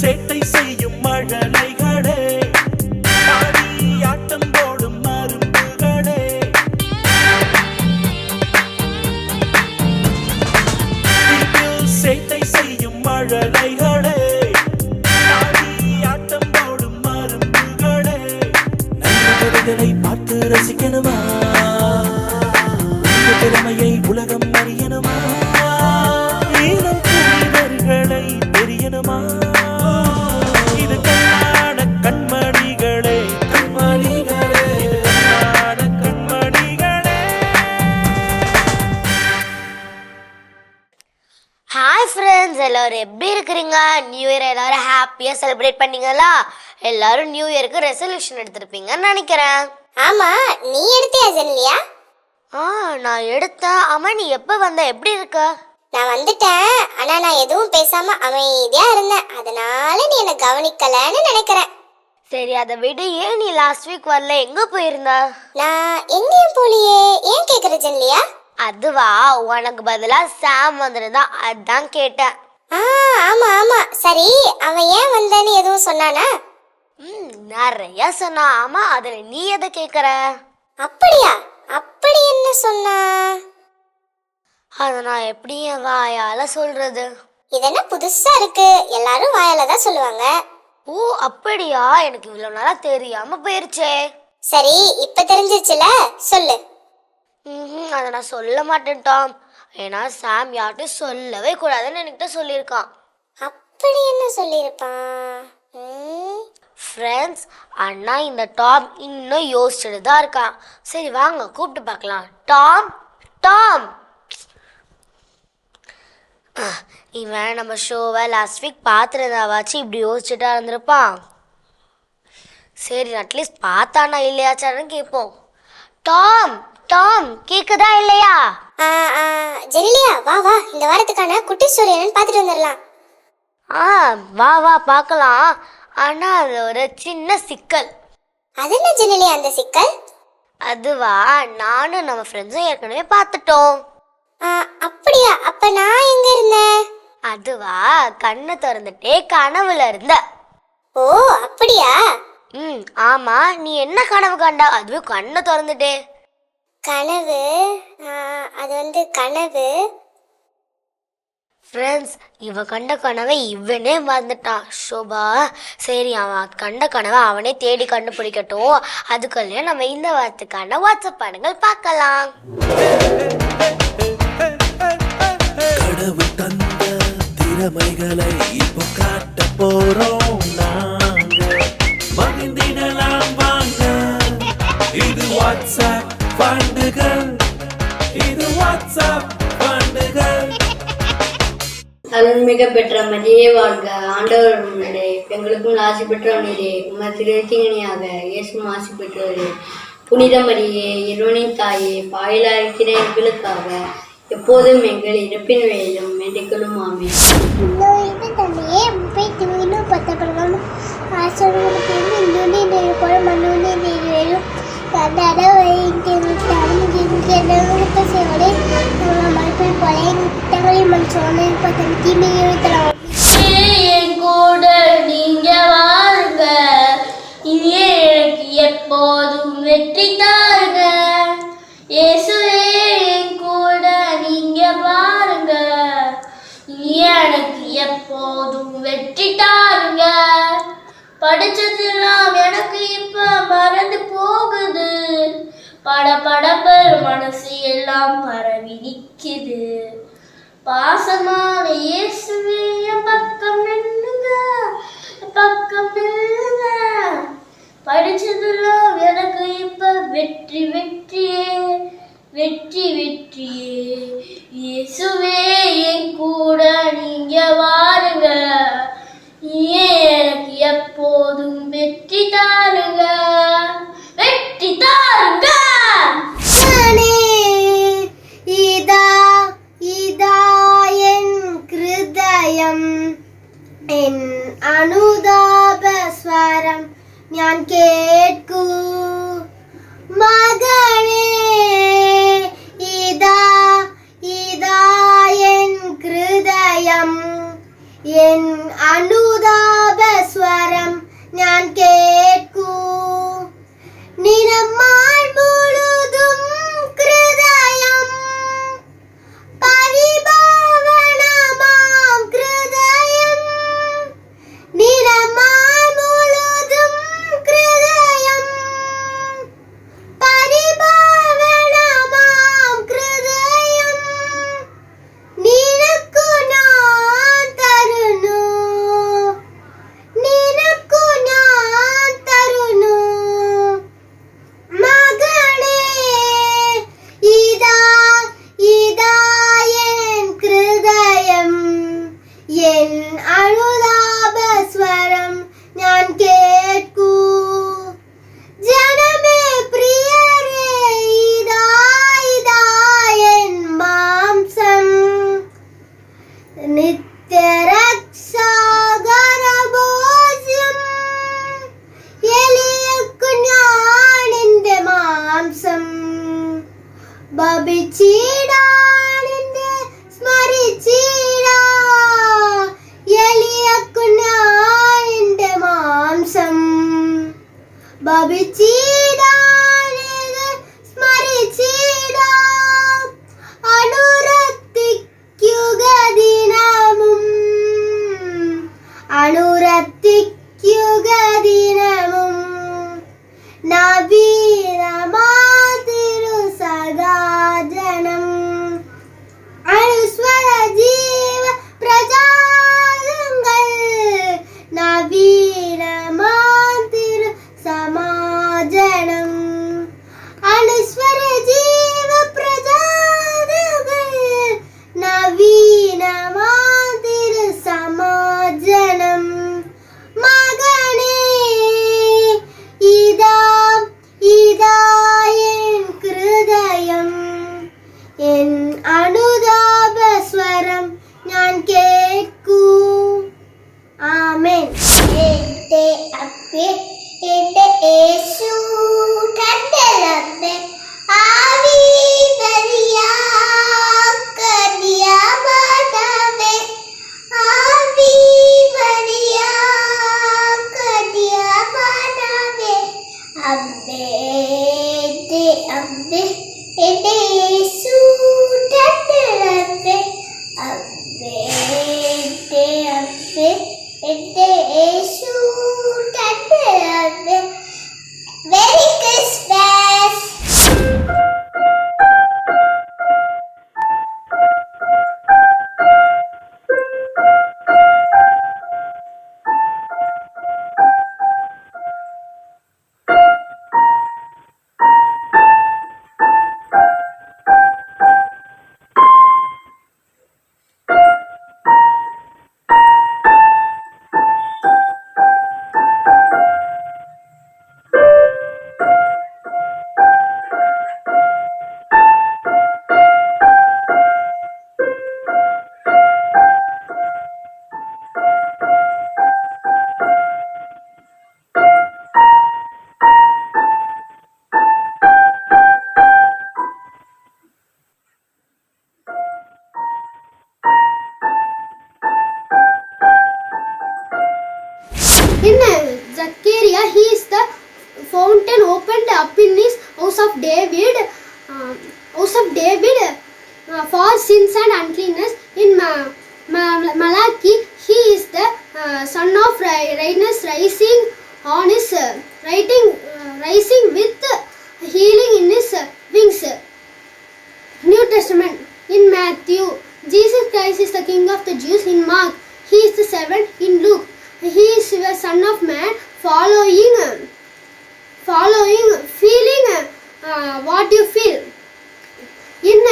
சேட்டை செய்யும் மழலைகளே, ஆட்டம் போடும் மரும்புகளே, சேட்டை செய்யும் மழலைகளே, ஆட்டம் போடும் மரும்புகளே, நல்ல கதைகளை பார்த்து ரசிக்கணுமா, திறமையை உலகம் அறியணுமா, ஈனம் புரிதல்களை தெரியணுமா, இது கண்ணான கண்மணிகளே, கண்மணிகளே, கண்ணான கண்மணிகளே. ஹாய் ஃப்ரெண்ட்ஸ், எல்லாரும் எப்படி இருக்கிறீங்க? நியூ இயர் எல்லாரும் ஹாப்பியாக செலிப்ரேட் பண்ணீங்களா? எல்லாரும் நியூ இயருக்கு ரெசல்யூஷன் எடுத்திருப்பீங்கன்னு நினைக்கிறேன். ஆமா, நீ எடுத்தியா ஜெனிலியா? நான் எடுத்தேன். அம்மா, நீ எப்போ வந்த? எப்படி இருக்க? நான் வந்துட்டேன். ஆனா நான் எதுவும் பேசாம அமைதியா இருந்தேன். அதனால நீ என்ன கவனிக்கலன்னு நினைக்கிறேன். சரி, அதை விட ஏன் நீ லாஸ்ட் வீக் வரல? எங்க போயிருந்த? நான் எங்கேயும் போலியே. ஏன் கேக்குற ஜெனிலியா? அதுவா, உனக்கு பதிலா சாம் வந்திருந்தா, அதான் கேட்டேன். ஆமா ஆமா. சரி, அவன் ஏன் வந்தான்னு எதுவும் சொன்னானா? நிறைய சொன்னா. ஆமா, அதுல நீ எதை கேக்குற? அப்படியா? அப்படி என்ன சொன்னா? அதை நான் எப்படி என் வாயால சொல்றது? இதென்ன புதுசா இருக்கு? எல்லாரும் வாயால தான் சொல்லுவாங்க. ஓ அப்படியா? எனக்கு இவ்வளவு நாளா தெரியாம போயிருச்சே. சரி, இப்ப தெரிஞ்சிருச்சுல, சொல்லு. அதை நான் சொல்ல மாட்டேன் டாம். ஏன்னா சாம் யார்ட்டும் சொல்லவே கூடாதுன்னு என்கிட்ட சொல்லியிருக்கான். அப்படி என்ன சொல்லியிருப்பான்? ஃப்ரெண்ட்ஸ், அண்ணா இந்த டாம் இன்னும் யோசிச்சுட்டு தான் இருக்கான். சரி வாங்க கூப்பிட்டு பார்க்கலாம். Tom, Tom. இவன் நம்ம ஷோவை லாஸ்ட் வீக் பார்த்துருந்தாவாச்சு இப்படி யோசிச்சுட்டா இருந்திருப்பான். சரி, அட்லீஸ்ட் பார்த்தானா இல்லையாச்சான்னு கேட்போம். டாம், டாம், கேக்குதா இல்லையா? ஜெனிலியா, வா வா, இந்த வாரத்துக்கான குட்டி ஸ்டோரி என்னன்னு பார்த்துட்டு வந்துடலாம். வா வா பார்க்கலாம். ஆனா அது ஒரு சின்ன சிக்கல். அது என்ன ஜெனிலியா அந்த சிக்கல்? அதுவா, நானும் நம்ம ஃப்ரெண்ட்ஸும் ஏற்கனவே பார்த்துட்டோம். அப்படியா? அப்ப நான் எங்க இருந்தேன்? அதுவா, கண்ணை திறந்துட்டே கனவுல இருந்த. ஓ அப்படியா? ஆமா. நீ என்ன கனவு கண்டா? அதுவும் கண்ணை திறந்துட்டே. கனவு? அது வந்து கனவு. ஃப்ரெண்ட்ஸ், இவன் கண்ட கனவை இவனே மறந்துட்டான். ஷோபா, சரி அவன் கண்ட கனவை அவனே தேடி கண்டுபிடிக்கட்டும். அதுக்குள்ளே நம்ம இந்த வாரத்துக்கான வாட்ஸ்அப் பாடங்கள் பார்க்கலாம். கடவுள் தந்த திறமைகளை இப்போ காட்ட போறோம் நாங்க, மகிழ்ந்திடலாம் வாங்க. இது வாட்ஸ்அப் பாண்டுகள், இது வாட்ஸ்அப் பாண்டுகள். அருள்மிக பெற்ற மதியே வாழ்க. ஆண்டவர் முன்னே எங்களுக்கும் ஆசி பெற்றவனே, உமது திருத்திங்கனியாக இயேசு ஆசி பெற்றவரே. புனித மரியே, இறைவனின் தாயே, பாயிலா இருக்கிற எங்களுக்காக எப்போதும் எங்கள் இறப்பின் வேலையும் வேண்டிக்கொள்ளும். ஆமென். தன்னையே இன்னும் பத்த பிரகாரம் ஆசிரியர்களுக்கு இன்னும் போல மண்ணு நேரும் கண்டாட சேவலை மறுப்பில் போல திட்டங்களை மனுஷோனை தீமையை தரலாம். என் கூட நீங்க வாருங்க, இனியே எனக்கு எப்போதும் வெற்றி தாருங்க. இயேசுவே, என் கூட நீங்க வாருங்க, இனியே எனக்கு எப்போதும் வெற்றி தாருங்க. படிச்சதெல்லாம் எனக்கு இப்ப மறந்து போகுது, படபடப்பர் மனசு எல்லாம் பரவி நிக்குது. பாசமான இயேசுவே, என் பக்கம் நின்னுங்க, பக்கம் நின்னுங்க. படிச்சதெல்லாம் எனக்கு இப்ப வெற்றி வெற்றியே, வெற்றி வெற்றியே. இயேசுவே, என் கூட நீங்க வாருங்க, எனக்கு எப்போதும் வெற்றி தாருங்க, வெற்றி தாருங்க. இதா இதா என் கிருதயம், என் அனுதாப ஸ்வரம் ஞான் கேட்கு மகனே. இதா இதா என் கிருதயம், என் அனுதாப സ്വരം ഞാൻ കേൾക്കൂ നിറമാൽ മുഴുതും ഹൃദയം പരിഭാവനമാം ഹൃദയം നിറമാൽ മുഴുതും ഹൃദയം പരിഭാവനമാം ഹൃദയം നിനക്കു ഞാൻ തരുന്നു നിനക്കു ഞാൻ തരുന്നു മകളേ ഇതാ ഇതാ എൻ ഹൃദയം എൻ അനുതാപ സ്വരം ഞാൻ കേൾക്കൂ ജനമേ പ്രിയരേ ഇതാ ഇതാ എൻ മാംസം നിത്യരക്ഷാകരബോധ്യം എലിയക്കു ഞാനെന്റെ മാംസം ഭവിച്ചിടാനെന്റെ സ്മരിച്ചിടാ എലിയക്കു ഞാനെന്റെ മാംസം ഭവിച്ചിടാനെത് സ്മരിച്ചിടാ അനുരക്തിക്കുക ദിനമും അനുരക്തിക്കുക ദിനമും നവീനമാതിരു സദാജനം അനുസ്വര ജീവ പ്രജാതങ്ങൾ നവീനമാതിരു സമാജനം അനുസ്വര ജീവ പ്രജാതങ്ങൾ നവീനമാതിരു സമാജനം മകനേ ഇതാ ഇതാ എൻ ഹൃദയം എൻ അനുതാപ സ്വരം ഞാൻ കേൾക്കൂ ആമേൻ എന്റെ അപ്പേ എന്റെ യേശു കണ്ടലമ്മേ ആവി ബലിയാ കദിയാ മാതാവേ ആവി ബലിയാ കദിയാ മാതാവേ അമ്മേ എന്റെ യേശു കണ്ടലമ്മേ അമ്മേ എന്റെ യേശു കണ്ടലമ്മേ very Christmas In Zechariah, he is the fountain opened up in his house of David, for sins and uncleanness. In Malachi, he is the son of righteousness, rising with healing in his wings. New Testament, in Matthew, Jesus Christ is the King of the Jews. In Mark, he is the servant. In Luke, he is the Son of Man, feeling what you feel. In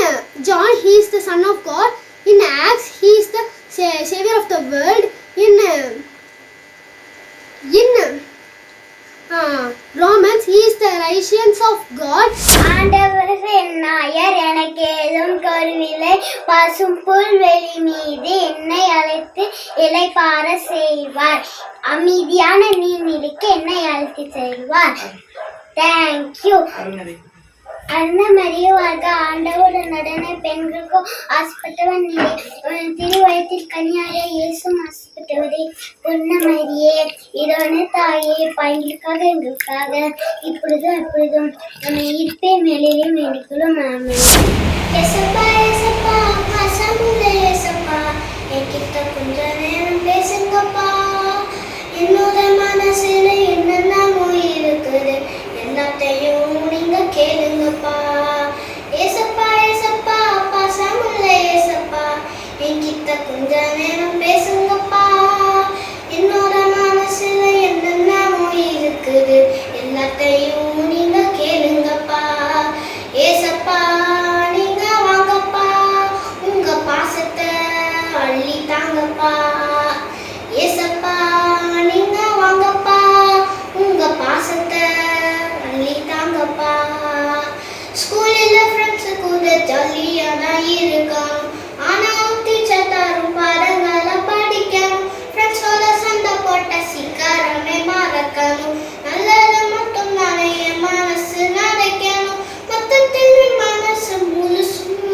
John, he is the Son of God. In Acts, he is the Savior of the world. In Romans, he is the righteousness of God. ஆண்டவரே நாயர் எனக்கு ஏதும் கருவில்லை பசும் புல்வெளி மீது என்னை அழைத்து இளைப்பாற செய்வார் அமைதியான நீர்நிலைக்கு என்னை அழைத்து செல்வார். தேங்க்யூ. அன்ன மரியே வாழ்க, ஆண்டவருடன் உடனே பெண்களுக்கும் ஆசைப்பட்டவன் நீரே. திருவயத்தில் கன்னியாரே இயேசுவும் ஆசைப்பட்டவரே. பொன்ன மரியே இறைவனே தாயே, பாய்களுக்காக எங்களுக்காக இப்பொழுதும் எப்பொழுதும் நம்ம இருப்பே மேலேயே வேண்டிக்கொள்ளும். ஆமென். ஏசப்பா ஏசப்பா பாசமுள்ள ஏசப்பா, என்கிட்ட கொஞ்ச நேரம் பேசுங்கப்பா. என்னோட மனசுல என்னென்னமோ இருக்குது, எல்லாத்தையும் நீங்க கேளுங்கப்பா. ஏசப்பா ஏசப்பா பாசமுள்ள ஏசப்பா, என்கிட்ட கொஞ்ச நேரம் பேசுங்கப்பா. என்னோட மனசுல என்னென்னமோ இருக்குது, எல்லாத்தையும் நீங்க கேளுங்கப்பா. ஏசப்பா நீங்க வாங்கப்பா, உங்க பாசத்தை அள்ளி தாங்கப்பா. ஏசப்பா நீங்க வாங்கப்பா, உங்க பாசத்தை அள்ளி தாங்கப்பா. ஸ்கூலில் ஃப்ரெண்ட்ஸு கூட ஜாலியாக தான் இருக்கணும், ஆனால் டீச்சர் தரும் பாடங்களை படிக்கணும். ஃப்ரெண்ட்ஸோட சண்டை போட்ட சீக்கிரமே மறக்கணும், நல்லது மட்டும் தானே என் மனசு நினைக்கணும். மொத்தத்தில் என் மனசு முழுசும்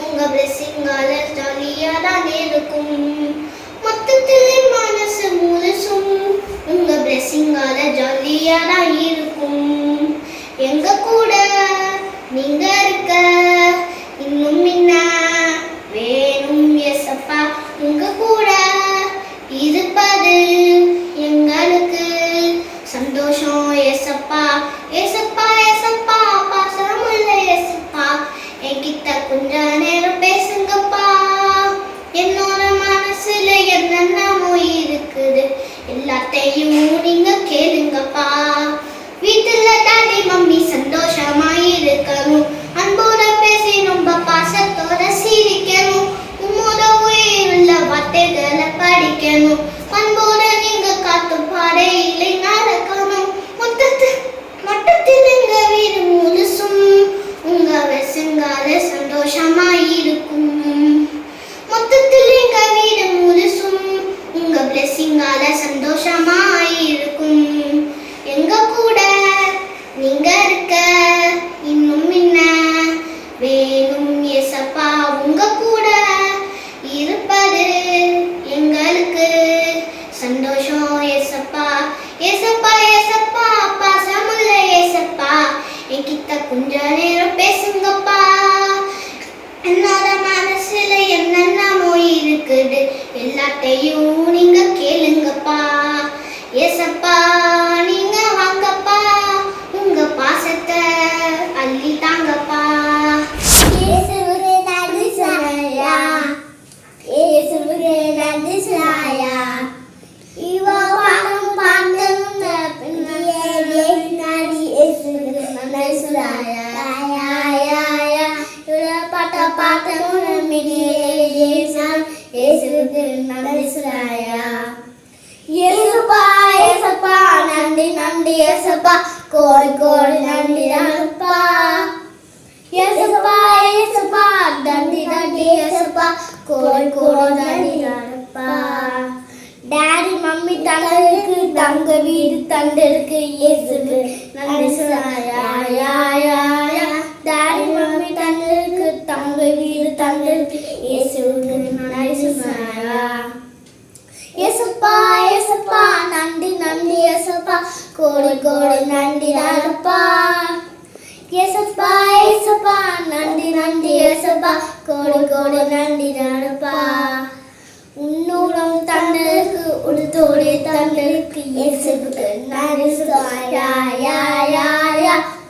உங்க பிளெஸிங்கால ஜாலியாக தான் இருக்கும். மொத்தத்தில் என் மனசு முழுசும் உங்க பிளெஸிங்கால ஜாலியாக தான் இருக்கும். எங்க கூட நீங்க இருக்க இன்னும் என்ன வேணும் ஏசப்பா, உங்க கூட இருப்பது எங்களுக்கு சந்தோஷம் ஏசப்பா. ஏசப்பா ஏசப்பா பாசமுள்ள ஏசப்பா, என்கிட்ட கொஞ்ச நேரம் பேசுங்கப்பா. என்னோட மனசுல என்னென்னமோ இருக்குது, எல்லாத்தையும் நீங்க கேளுங்கப்பா. வீட்டுல டாடி மம்மி சந்தோஷமா இருக்கணும், அன்போட பேசி ரொம்ப பாசத்தோட சிரிக்கணும். உம்மோட உயிருள்ள வார்த்தைகளை படிக்கணும், அன்போட நீங்க காத்தும் பாடையிலே நடக்கணும். மொத்தத்தில் எங்க வீடு முழுசும் உங்க வெசங்கால சந்தோஷமா இருக்கும். மொத்தத்தில் எங்க வீடு முழுசும் உங்க பிளெஸிங்கால சந்தோஷமா இருக்கும். எங்க கூட நீங்க இருக்க இன்னும் என்ன வேணும் ஏசப்பா, உங்க கூட இருப்பது எங்களுக்கு சந்தோஷம் ஏசப்பா. ஏசப்பா ஏசப்பா பாசமுள்ள ஏசப்பா, என்கிட்ட கொஞ்ச நேரம் பேசுங்கப்பா. என்னோட மனசுல என்னென்னமோ இருக்குது, எல்லாத்தையும் நீங்க கேளுங்கப்பா. ஏசப்பா நீங்க வாங்கப்பா, உங்க பாசத்தை அள்ளி தாங்கப்பா. இயேசுவே நன்றி சாயா, இயேசுவே நன்றி சாயா. இவா வானம் பாந்தம் பின்னியே நாடி இயேசுவே நன்றி சாயா. யா இவா பாட்ட பாட்டனும் மிடியே இயேசுவே நன்றி சாயா. ஏசப்பா ஏசப்பா நன்றி நன்றி ஏசப்பா, கோடி கோடி நன்றி நன்றப்பா. ஏசப்பா ஏசப்பா நன்றி நன்றி ஏசப்பா, கோடி கோடி நன்றி நன்றப்பா. டாடி மம்மி தங்களுக்கு தங்க வீடு தந்திருக்கு, இயேசுக்கு நன்றி சாயா. டாடி மம்மி தங்களுக்கு தங்க வீடு தந்திருக்கு, இயேசுக்கு நன்றி சாயா. ஏசப்பா ஏசப்பா நன்றி நன்றி ஏசப்பா, கோடி கோடி நன்றி நன்றப்பா. ஏசப்பா ஏசப்பா நன்றி நன்றி ஏசப்பா, கோடி கோடி நன்றி நன்றப்பா. உன்னூரம் தந்தருக்கு உடுத்தோடு தந்தருக்கு, இயேசுக்கு நன்றி சாயா.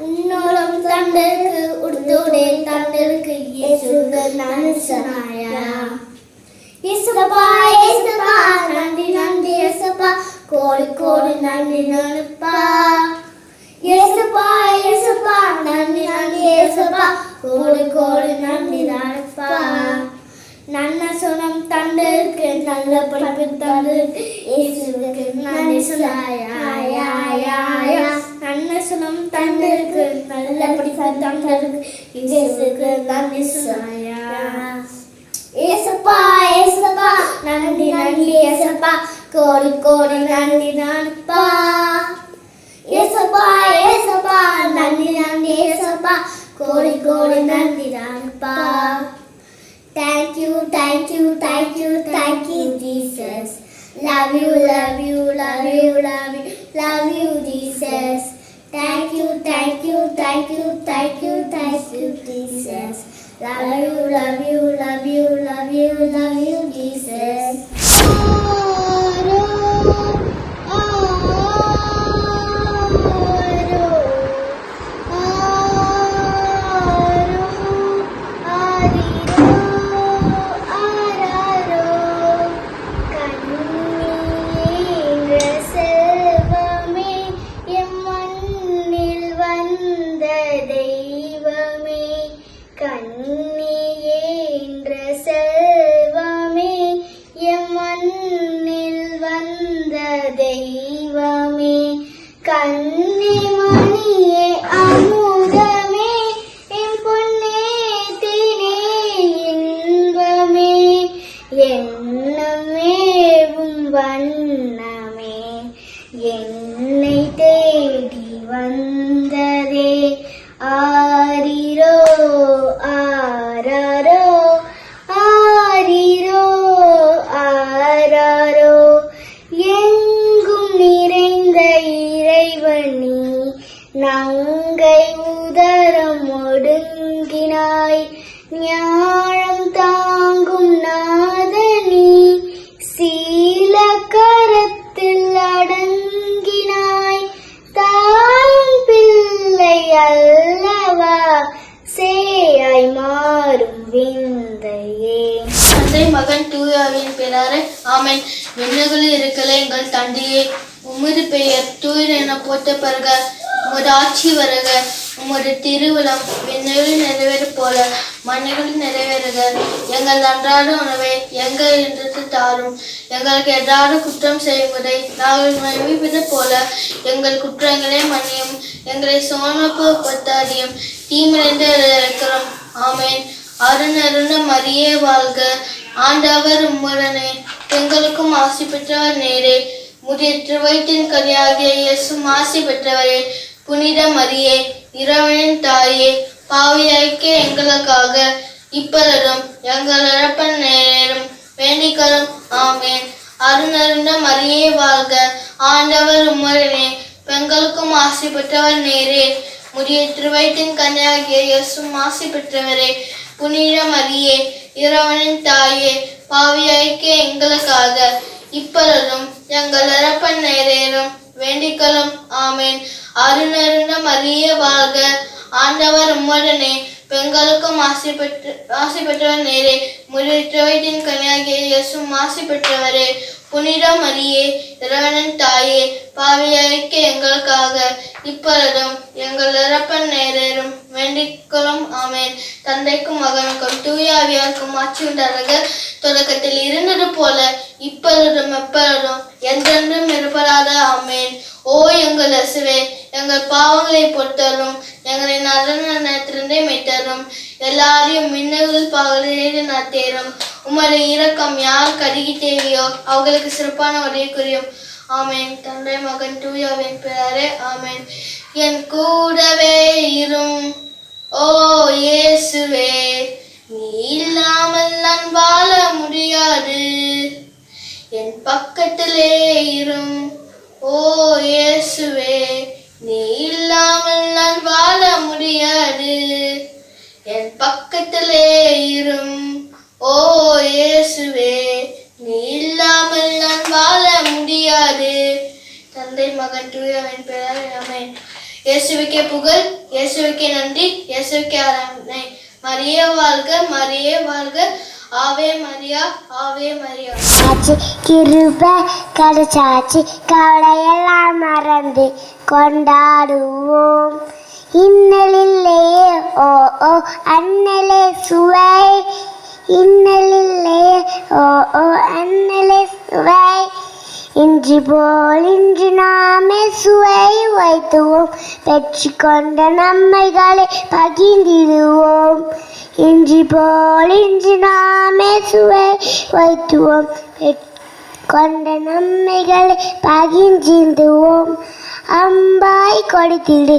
உன்னூரம் தந்தருக்கு உடுத்தோடு தந்தருக்கு, இயேசுக்கு நன்றி சாயா. ஏசப்பா ஏசப்பா நன்றி நன்றி ஏசப்பா, கோடி கோடி நன்றி நன்றப்பா. ஏசப்பா ஏசப்பா நன்றி நன்றி ஏசப்பா, கோடி கோடி நன்றி நன்றப்பா. நல்ல சுனம் தந்திருக்கு, நல்ல படிப்பு தந்திருக்கு, இயேசுவுக்கு நன்றி சாயா. நல்ல சுனம் தந்திருக்கு, நல்ல படிப்பு தந்திருக்கு, இயேசுவுக்கு நன்றி சாயா. ஏசப்பா ஏசப்பா நன்றி நன்றி ஏசப்பா, கோடி கோடி நன்றி நன்றப்பா. ஏசப்பா ஏசப்பா நன்றி நன்றி ஏசப்பா, கோடி கோடி நன்றிதான்ப்பா. Thank you, thank you, thank you, thank you, Jesus. Love you, love you, love you, love you, love you, Jesus. Thank you, thank you, thank you, thank you, thank you, Jesus. Love you, love you, love you, love you, love you, Jesus. தெய்வமே கண்ணே மணியே அமுதமே என் பொன்னே தேனே இன்பமே எண்ணமேவும் வண்ணமே என்னை தேடி வந்ததே ஆரிரோ ஆராரோ ஆரிரோ ஆராரோ எங்கும் நிறைந்த இறைவனி நங்கை உதரம் ஒடுங்கினாய் ஞானம் தாங்கும் நாதனி சீல கரத்தில் அடங்கினாய் தாயும் பிள்ளை அல்லவா சேயாய் மாறும் விந்தையே. தந்தை மகன் தூயாவின் பெயராலே ஆமென். விண்ணுகளில் இருக்கல எங்கள் தந்தையே, உமது பெயர் தூயர் என போற்ற பெறுக. உமது ஆட்சி வருக. உமது திருவிழம் விண்ணுகளில் நிறைவேற போல மண்ணுகளில் நிறைவேறுக. எங்கள் அன்றாட உணவை எங்கள் இன்று தாரும். எங்களுக்கு எதிராக குற்றம் செய்வதை நாங்கள் மன்னிப்பது போல எங்கள் குற்றங்களை மன்னியும். எங்களை சோதனைக்குட்படுத்தாதியும் தீமிழந்து இருக்கிறோம். ஆமென். அருணருண மரியே வாழ்க. ஆண்டவர் உம்முடனே பெண்களுக்கும் ஆசி பெற்றவர் நேரே. முதிய திருவயிற்றின் கனியாகிய இயேசுவும் ஆசி பெற்றவரே. புனித மரியே, இறைவனின் தாயே, பாவியாய்க்க எங்களுக்காக இப்பொழுதும் எங்கள் இறப்பின் நேரம் வேண்டிக்கலும். ஆமென். அருணருண மரியே வாழ்க. ஆண்டவர் உம்முடனே பெண்களுக்கும் ஆசி பெற்றவர் நேரே. முதிய திருவயிற்றின் கனியாகிய இயேசுவும் ஆசி பெற்றவரே. புனித மரியே, இறைவனின் தாயே, பாவியாய்க்க எங்களுக்காக இப்பொழுதும் எங்கள் இறப்பின் நேரம் வேண்டிக்கலும். ஆமென். அருணருண மரியே வாழ்க. ஆண்டவர் உம்முடனே பெண்களுக்கும் ஆசி பெற்றவர் நேரே. முதிய திருவயிற்றின் கனியாகிய இயேசுவும் ஆசி பெற்றவரே. புனித மரியே, இறைவனின் தாயே, பாவியாய்க்க எங்களுக்காக இப்பொழுதும் எங்கள் இறப்பின் நேரம் வேண்டிக்கொள்ளும். ஆமென். தந்தைக்கும் மகனுக்கும் தூய ஆவியாருக்கும் ஆட்சி உண்டாக. தொடக்கத்தில் இருந்தது போல இப்பொழுதும் எப்பொழுதும் என்றென்றும் இருப்பதாக. ஆமென். ஓ எங்கள் இயேசுவே, எங்கள் பாவங்களை பொறுத்தரும், எங்களை நல்ல நேரத்திலிருந்தே மீட்டரும், எல்லாரையும் மின்னல்கள் பாவலிலே நடத்தேரும். உமது இரக்கம் யார் கருகி தேவையோ அவர்களுக்கு சிறப்பான உதவிக்குரியும். ஆமென். தந்தை மகன் தூயாவின் பெயரே. ஆமென். என் கூடவே இரும் ஓ இயேசுவே, நீ இல்லாமல் நான் வாழ முடியாது. என் பக்கத்திலே இரும் ஓ இயேசுவே, நீ இல்லாமல் நான் வாழ முடியாது. என் பக்கத்திலே இரும் ஓ இயேசுவே, நீ இல்லாமல் நான் வாழ முடியாது. தந்தை மகன் தூயவன் பெயராலே. ஆமென். இயேசுவுக்கே புகழ், இயேசுவுக்கே நன்றி, இயேசுவுக்கே ஆராதனை. மரியே வாழ்க, மரியே வாழ்க. ஆவே மரியா, ஆவே மரியா. கிருபை கிடைச்சாச்சு, கவலையெல்லாம் மறந்து கொண்டாடுவோம். இன்னலில்லையே ஓ ஓ அண்ணலே சுவை, இன்னலில்லையே ஓ ஓ அண்ணலே சுவை. இன்று போல் இன்று நாமே சுவை வைத்துவோம், பெற்று கொண்ட நன்மைகளை பகிர்ந்திடுவோம். இன்று போல் இன்று நாமே சுவை வைத்துவோம், கொண்ட நன்மைகளை பகிர்ந்திடுவோம். அம்பாய் கொடுத்திடு,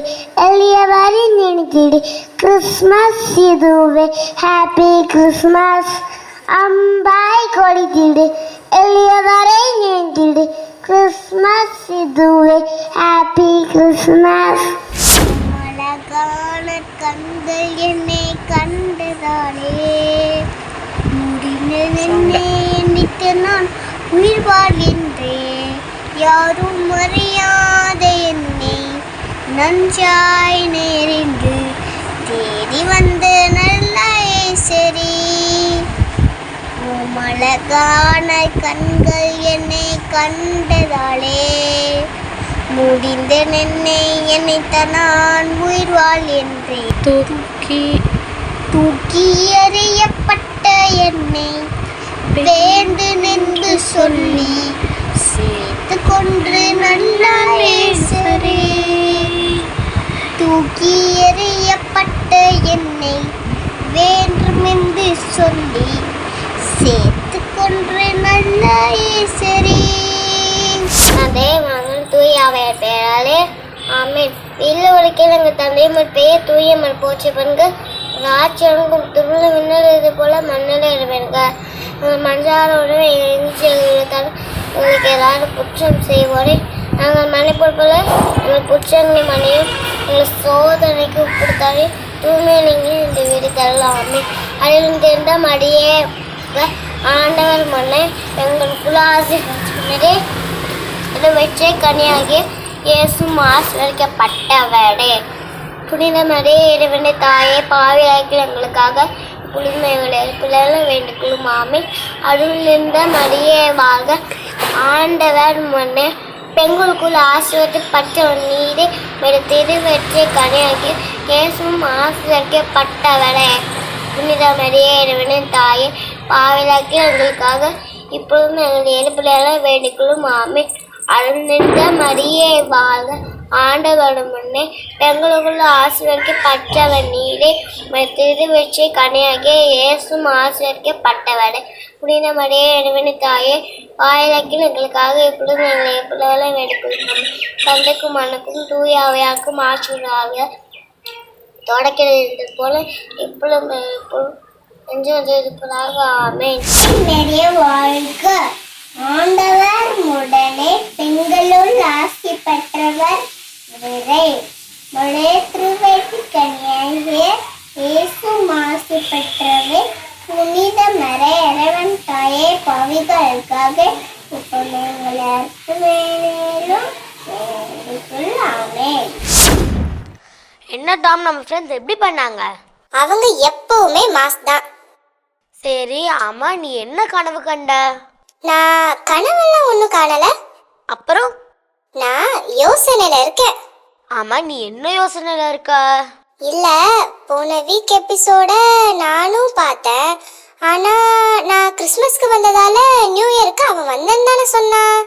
எளியவரை நினைத்திடு, கிறிஸ்மஸ் இதுவே ஹாப்பி கிறிஸ்மஸ் அம்பாய் கொடித்திடு எளியவரை நினைத்திடு கிறிஸ்மஸ் இதுவே ஹாப்பி கிறிஸ்மஸ் அழகான கண்கள் என்னை கண்டதாலே முடிந்ததென்னை எண்ணித்து நான் உயிர் வாழ்கின்றேன் யாரும் அறியாத என்னை நஞ்சாய் நேரின்று தேடி வந்த நல்ல சரி அழகான கண்கள் என்னை கண்டதாலே முடிந்த என்னை என்னைத்தான் நான் உயிர் வாழ் என்றேன் தூக்கி எறியப்பட்ட என்னை வேண்டு நின்று சொல்லி சேர்த்து கொன்று நல்லாரே சரி தூக்கி எறியப்பட்ட என்னை வேண்டுமென்று சொல்லி சேர்த்து கொன்று நல்லாரே சரி அதே மகன் தூயாவை பெயராலே ஆமென் இல்ல உலகில் எங்கள் தந்தை பெயர் தூயமல் போச்சு பண்க ராட்சியம் துருள மின்னல் போல மண்ணில் இருவேங்க மஞ்சாரோடு எங்கள் உங்களுக்கு ஏதாவது குற்றம் செய்வோரே நாங்கள் மன்னிப்போல் போல எங்கள் குற்றங்களை மன்னியும் எங்கள் சோதனைக்கு உட்படுத்தாவே தூய்மை நீங்கள் இந்த வீடு தரலாமே அதில் தெரிந்த மடியே ஆண்டவர் மண்ணை எங்களுக்குள்ள ஆசீர்வதிக்கிறே இதை வெற்றி கனியாகி இயேசுவும் ஆசீர்வதிக்கப்பட்டவரே புனித மரியே இறைவனை தாயே பாவியாக்கி எங்களுக்காக புனிதமைகளை பிள்ளைகளை வேண்டிக்கொள்ளும் ஆமென் அருள் இருந்த மரியே வாழ்க ஆண்டவர் முன்னே பெண்களுக்குள் ஆசீர்வதிக்கப்பட்ட நீரே திருவெற்றி கனியாகி இயேசுவும் ஆசீர்வதிக்கப்பட்டவரே புனித மரியே இறைவனின் தாயே பாவியாக்கி எங்களுக்காக இப்பொழுதும் எங்கள் ஏழு பிள்ளைகளை வேண்டிக்கொள்ளும் ஆமென் அருள் நிறைந்த மரியே வாழ்க ஆண்டவரும் முன்னே பெண்களுக்குள்ள ஆசீர்வதிக்கப்பட்டவர் நீரே திருவெற்றி கனியாகிய இயேசுவும் ஆசீர்வதிக்கப்பட்டவரே புனித மரியே இறைவனின் தாயே வாயிலாக்கில் எங்களுக்காக இப்பொழுது எங்கள் பிள்ளைகளை வேண்டிக்கொள்ளும் தந்தைக்கும் மனுக்கும் தூய ஆவியாருக்கும் ஆசீர்வாக தொடக்கிறது போல இப்பொழுது ஆமென் வாழ்க ஆண்டவர் உடனே பெண்களுள் ஆசி பெற்றவர் இவரே திருவெற்றி கனியாகிய இயேசு ஆசி பெற்றவே புனித மரியே இறைவன் தாயே பாவிகளுக்காக ஆமென். என்ன டாம் நம்ம ஃப்ரெண்ட்ஸ் எப்படி பண்ணாங்க? அவங்க எப்பவுமே மாஸ் தான். சரி அம்மா நீ என்ன கனவு கண்ட? நான் கனவெல்லாம் ஒன்றும் காணல. அப்புறம் நான் யோசனையில இருக்கேன். ஆமா நீ என்ன யோசனையில இருக்க? இல்ல போன வீக் எபிசோட நானும் பார்த்தேன். ஆனா நான் கிறிஸ்மஸ்க்கு வந்ததால நியூ இயருக்கு அவன் வந்தேன்னு தானே சொன்னான்.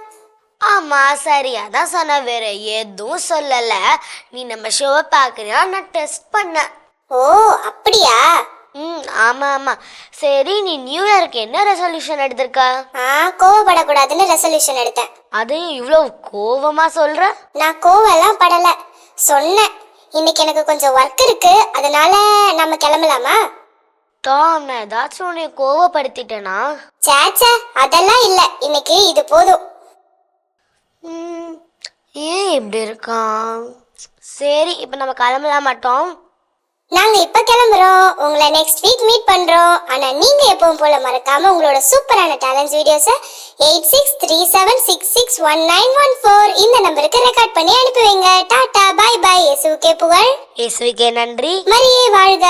ஆமா சரி அதான் சொன்ன, வேற எதுவும் சொல்லல. நீ நம்ம ஷோவை பாக்குறியா? நான் டெஸ்ட் பண்ணேன். ஓ அப்படியா? ஆமா ஆமா. சரி நீ நியூ இயருக்கு என்ன ரெசல்யூஷன் எடுத்திருக்க? கோவப்படக்கூடாதுன்னு ரெசல்யூஷன் எடுத்தேன். அது இவ்வளவு கோவமா சொல்ற? நான் கோவெல்லாம் படல, சொன்னேன் இன்னைக்கு எனக்கு கொஞ்சம் ஒர்க் இருக்கு, அதனால நம்ம கிளம்பலாமா? டாம் நான் ஏதாச்சும் உன்னை கோவப்படுத்திட்டேனா? சேச்சே அதெல்லாம் இல்ல, இன்னைக்கு இது போதும். ஏன் இப்படி இருக்கான்? சரி இப்ப நம்ம கிளம்பலாம் மாட்டோம். நாங்க இப்ப கிளம்புறோம், உங்களை நெக்ஸ்ட் வீக் மீட் பண்றோம். ஆனா நீங்க எப்பவும் போல மறக்காம உங்களோட சூப்பரான டேலண்ட்ஸ் வீடியோஸை 8637661914 இந்த நம்பருக்கு ரெக்கார்ட் பண்ணி அனுப்பி வைங்க. Tata bye bye. இயேசுவுக்கே புகழ். இயேசுவுக்கே நன்றி. மரியே வாழ்க.